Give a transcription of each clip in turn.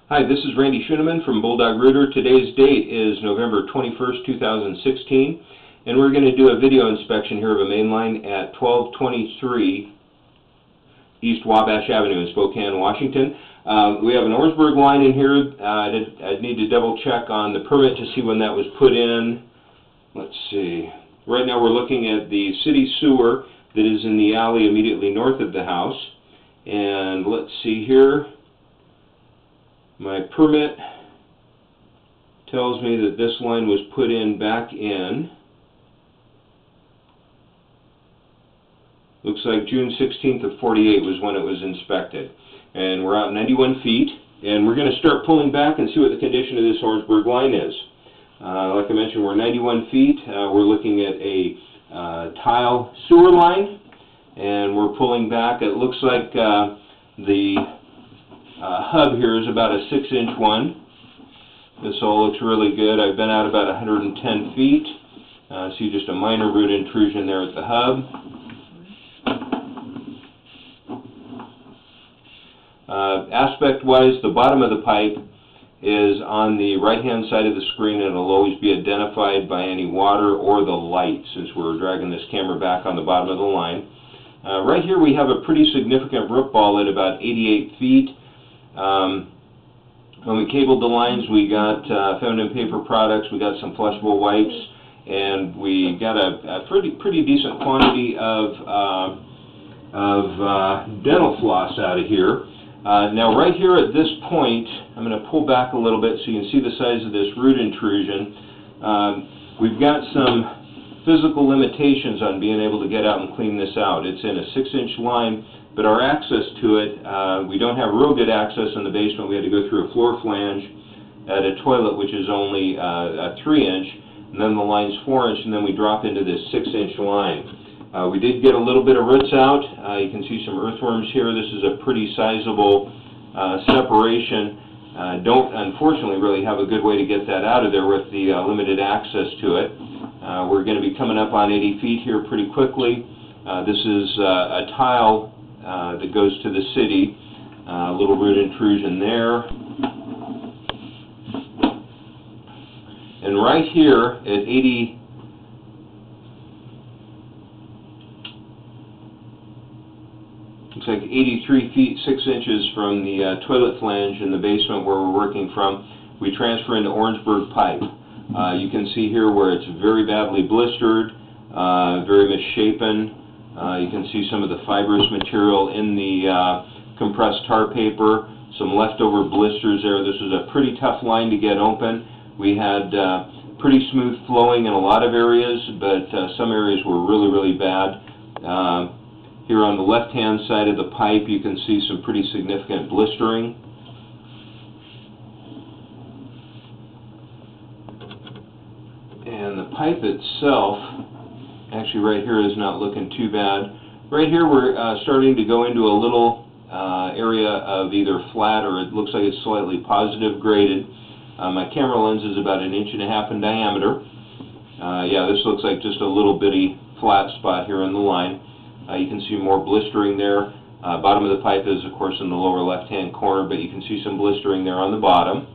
Hi, this is Randy Schuneman from Bulldog Rooter. Today's date is November 21st, 2016, and we're going to do a video inspection here of a main line at 1223 East Wabash Avenue in Spokane, Washington. We have an Orangeburg line in here. I'd need to double check on the permit to see when that was put in. Let's see. Right now we're looking at the city sewer that is in the alley immediately north of the house. And let's see here. My permit tells me that this line was put in back in, looks like June 16th of 48 was when it was inspected. And we're out 91 feet, and we're going to start pulling back and see what the condition of this Orangeburg line is. Like I mentioned, we're 91 feet. We're looking at a tile sewer line, and we're pulling back. It looks like the hub here is about a 6-inch one. This all looks really good. I've been out about 110 feet. See just a minor root intrusion there at the hub. Aspect-wise, the bottom of the pipe is on the right-hand side of the screen, and it'll always be identified by any water or the light, since we're dragging this camera back on the bottom of the line. Right here we have a pretty significant root ball at about 88 feet. When we cabled the lines, we got feminine paper products, we got some flushable wipes, and we got a pretty decent quantity of dental floss out of here. Now right here at this point, I'm going to pull back a little bit so you can see the size of this root intrusion. We've got some physical limitations on being able to get out and clean this out. It's in a 6-inch line, but our access to it, we don't have real good access in the basement. We had to go through a floor flange at a toilet, which is only a 3-inch, and then the line's 4-inch, and then we drop into this 6-inch line. We did get a little bit of roots out. You can see some earthworms here. This is a pretty sizable separation. Don't, unfortunately, really have a good way to get that out of there with the limited access to it. We're going to be coming up on 80 feet here pretty quickly. This is a tile that goes to the city. A little root intrusion there. And right here at 80, looks like 83 feet 6 inches from the toilet flange in the basement where we're working from, we transfer into Orangeburg pipe. You can see here where it's very badly blistered, very misshapen. You can see some of the fibrous material in the compressed tar paper, some leftover blisters there. This was a pretty tough line to get open. We had pretty smooth flowing in a lot of areas, but some areas were really, really bad. Here on the left-hand side of the pipe, you can see some pretty significant blistering. And the pipe itself, actually right here, is not looking too bad. Right here we're starting to go into a little area of either flat or it looks like it's slightly positive graded. My camera lens is about 1.5 inches in diameter. Yeah, this looks like just a little bitty flat spot here in the line. You can see more blistering there. Bottom of the pipe is, of course, in the lower left-hand corner, but you can see some blistering there on the bottom.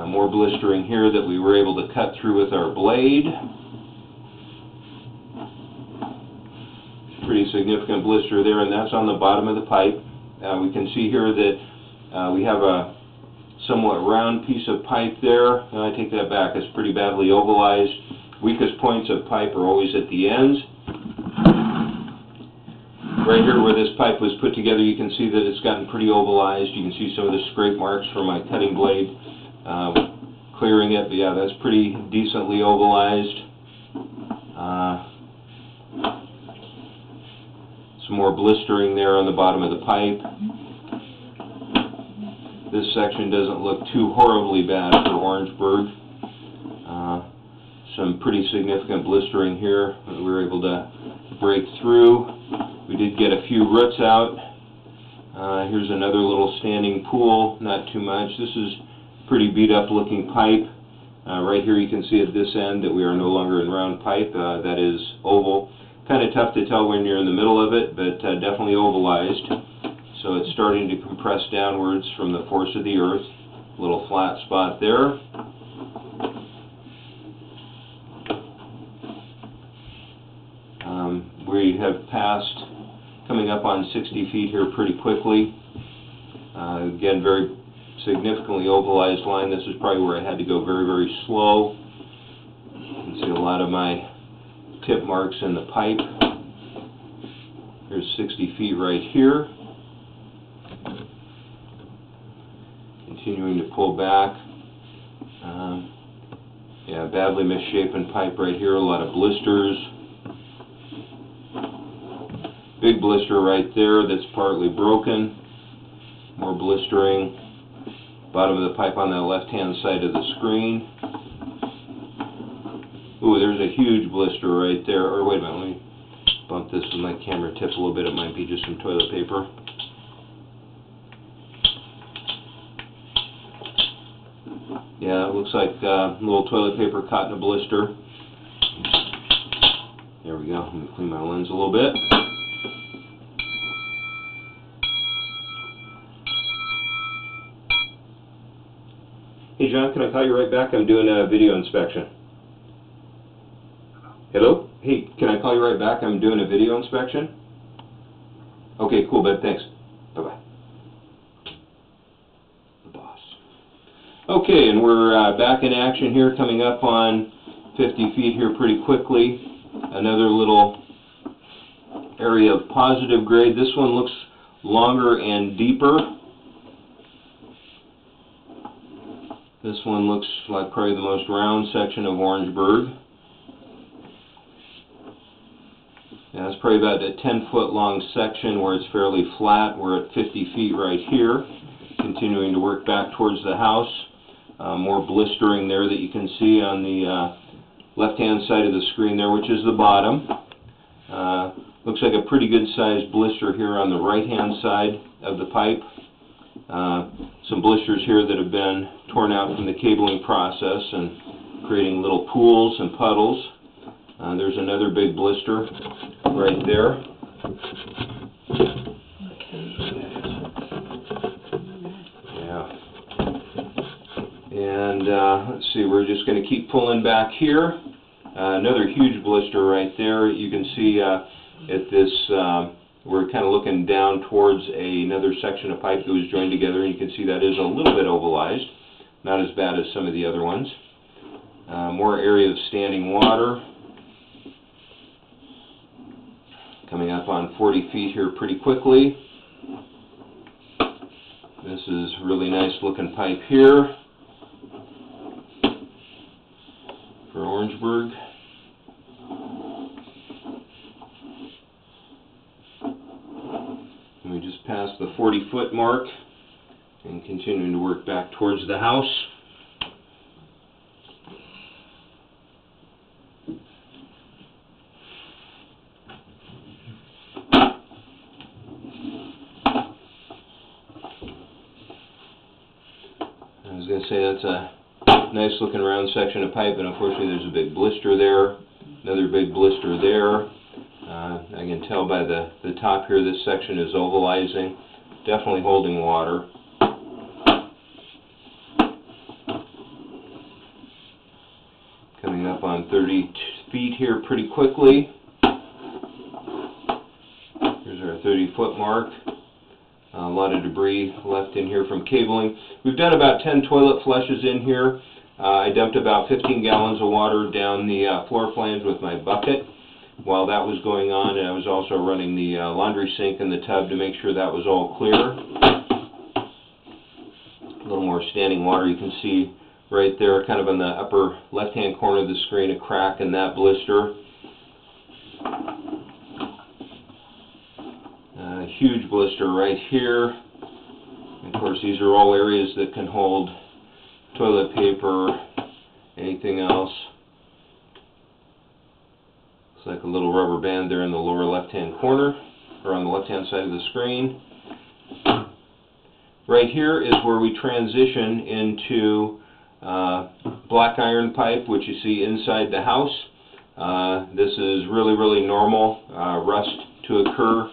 More blistering here that we were able to cut through with our blade. Pretty significant blister there, and that's on the bottom of the pipe. We can see here that we have a somewhat round piece of pipe there. I take that back, it's pretty badly ovalized. Weakest points of pipe are always at the ends. Right here where this pipe was put together, you can see that it's gotten pretty ovalized. You can see some of the scrape marks from my cutting blade clearing it, but yeah, that's pretty decently ovalized. Some more blistering there on the bottom of the pipe. This section doesn't look too horribly bad for Orangeburg. Some pretty significant blistering here that we were able to break through. We did get a few roots out. Here's another little standing pool, not too much. This is pretty beat up looking pipe. Right here you can see at this end that we are no longer in round pipe, that is oval. Kind of tough to tell when you're in the middle of it, but definitely ovalized. So it's starting to compress downwards from the force of the earth. Little flat spot there. We have passed, coming up on 60 feet here pretty quickly. Again, very significantly ovalized line. This is probably where I had to go very, very slow. You can see a lot of my tip marks in the pipe. Here's 60 feet right here. Continuing to pull back. Yeah, badly misshapen pipe right here, a lot of blisters. Big blister right there that's partly broken. More blistering. Bottom of the pipe on the left-hand side of the screen. Ooh, there's a huge blister right there. Or wait a minute, let me bump this with my camera tip a little bit. It might be just some toilet paper. Yeah, it looks like a little toilet paper caught in a blister. There we go. Let me clean my lens a little bit. Hey John, can I call you right back? I'm doing a video inspection. Hello? Hey, can I call you right back? I'm doing a video inspection. Okay, cool, bud. Thanks. Bye-bye. The boss. Okay, and we're back in action here, coming up on 50 feet here pretty quickly. Another little area of positive grade. This one looks longer and deeper. This one looks like probably the most round section of Orangeburg. Now it's probably about a 10-foot long section where it's fairly flat. We're at 50 feet right here. Continuing to work back towards the house. More blistering there that you can see on the left-hand side of the screen there, which is the bottom. Looks like a pretty good sized blister here on the right-hand side of the pipe. Some blisters here that have been torn out from the cabling process and creating little pools and puddles. There's another big blister right there. Yeah. And let's see, we're just going to keep pulling back here. Another huge blister right there. You can see at this, we're kind of looking down towards another section of pipe that was joined together, and you can see that is a little bit ovalized. Not as bad as some of the other ones. More area of standing water. Coming up on 40 feet here pretty quickly. This is really nice looking pipe here for Orangeburg. And we just passed the 40-foot mark and continuing to work back towards the house. I was going to say that's a nice looking round section of pipe, and unfortunately there's a big blister there, another big blister there. I can tell by the top here this section is ovalizing, definitely holding water. Coming up on 30 feet here pretty quickly. Here's our 30-foot mark. A lot of debris left in here from cabling. We've done about 10 toilet flushes in here. I dumped about 15 gallons of water down the floor flange with my bucket while that was going on, and I was also running the laundry sink in the tub to make sure that was all clear. A little more standing water. You can see right there, kind of in the upper left-hand corner of the screen, a crack in that blister. Huge blister right here. Of course, these are all areas that can hold toilet paper, anything else. Looks like a little rubber band there in the lower left-hand corner, or on the left-hand side of the screen. Right here is where we transition into black iron pipe, which you see inside the house. This is really, really normal rust to occur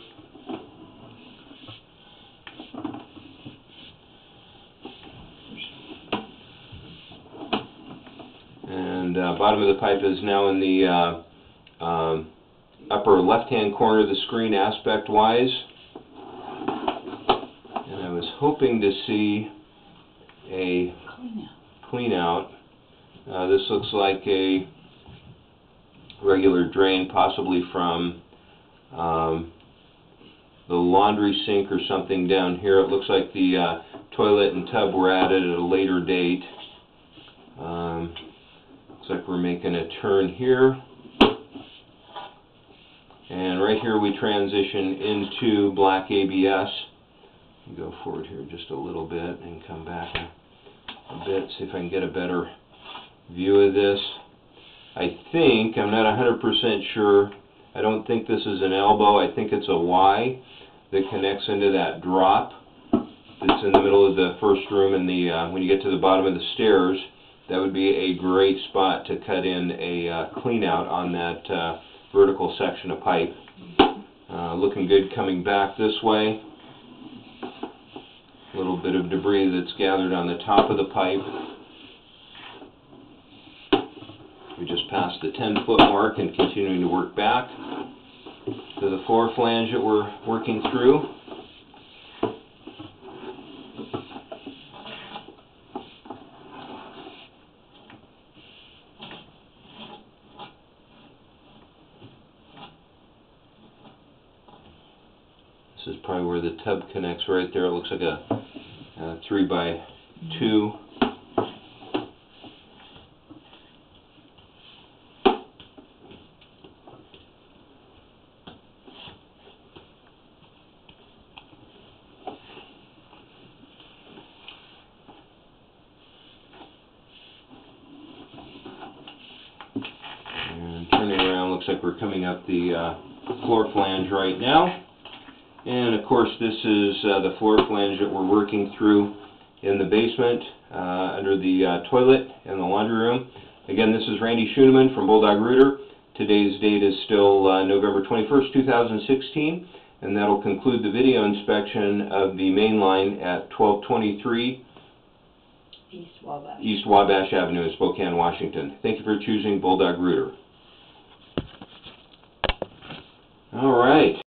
bottom of the pipe is now in the upper left-hand corner of the screen aspect-wise. And I was hoping to see a clean out. This looks like a regular drain, possibly from the laundry sink or something down here. It looks like the toilet and tub were added at a later date. Looks like we're making a turn here. And right here we transition into black ABS. Go forward here just a little bit and come back a bit, see if I can get a better view of this. I think, I'm not 100% sure, I don't think this is an elbow, I think it's a Y that connects into that drop that's in the middle of the first room, and when you get to the bottom of the stairs, that would be a great spot to cut in a clean out on that vertical section of pipe. Looking good coming back this way. A little bit of debris that's gathered on the top of the pipe. We just passed the 10-foot mark and continuing to work back to the floor flange that we're working through. This is probably where the tub connects right there. It looks like a 3x2. And turning around, looks like we're coming up the floor flange right now. And of course this is the floor flange that we're working through in the basement under the toilet and the laundry room. Again, this is Randy Schoeneman from Bulldog Rooter. Today's date is still November 21st, 2016, and that'll conclude the video inspection of the main line at 1223 East Wabash Avenue in Spokane, Washington. Thank you for choosing Bulldog Rooter. All right.